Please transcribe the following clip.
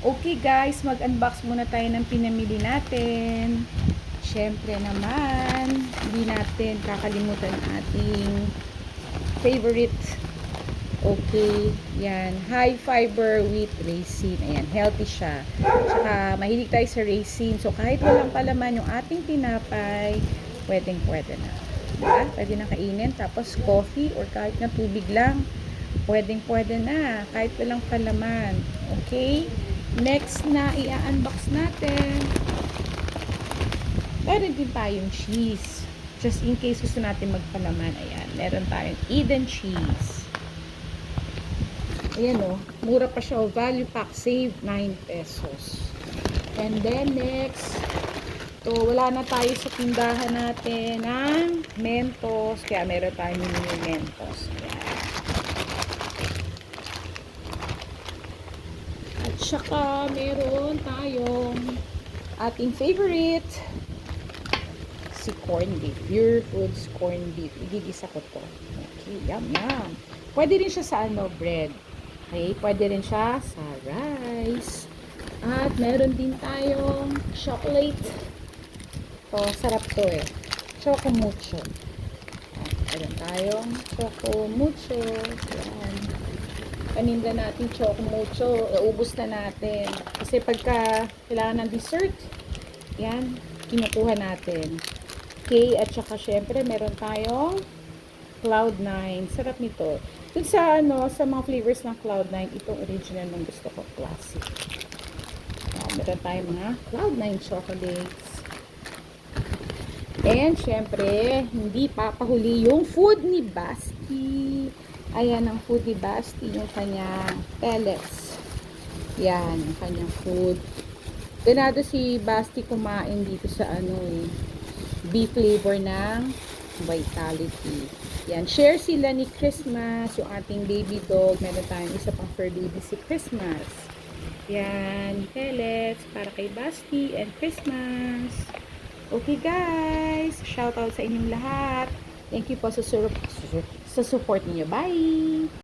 Okay guys, mag-unbox muna tayo ng pinamili natin. Siyempre naman, hindi natin kakalimutan ang ating favorite. Okay, yan. High fiber wheat raisin. Ayan, healthy siya. Tsaka mahilig tayo sa raisin. So kahit walang palaman yung ating tinapay, pwedeng-pwede na. Diba? Pwede na kainin. Tapos coffee or kahit na tubig lang, pwedeng-pwede na. Kahit walang palaman. Okay? Next na i-unbox natin, meron din tayong cheese. Just in case gusto natin magpalaman, ayan, meron tayong Eden cheese. Ayan o, mura pa siya, value pack, save 9 pesos. And then next, to wala na tayo sa tindahan natin ng Mentos, kaya meron tayong mini Mentos. Ayan. At saka meron tayong ating favorite, si corned beef. Pure Foods corned beef. Igigisa ko to. Okay, yum yum. Pwede rin siya sa bread. Okay, pwede rin siya sa rice. At meron din tayong chocolate. To, sarap to eh. Choco mucho. At meron tayong choco mucho. Yan. Paninda natin choco mucho. Ubus na natin. Kasi pagka kailangan ng dessert, yan, kinukuha natin. Okay, at saka syempre meron tayong Cloud9. Sarap nito. Dun sa sa mga flavors ng Cloud9, itong original ng gusto ko, classic. Meron tayong mga Cloud9 chocolates. And syempre, hindi papahuli yung food ni Basti. Ayan ang food ni Basti, yung kanyang pellets. Yan, yung kanyang food. Ganado si Basti kumain dito sa beef flavor ng Vitality. Yan, share sila ni Christmas, yung ating baby dog. Meron tayong isa pang fur baby si Christmas. Yan, pellets para kay Basti and Christmas. Okay guys, shout out sa inyong lahat. Thank you po sa support niyo. Bye!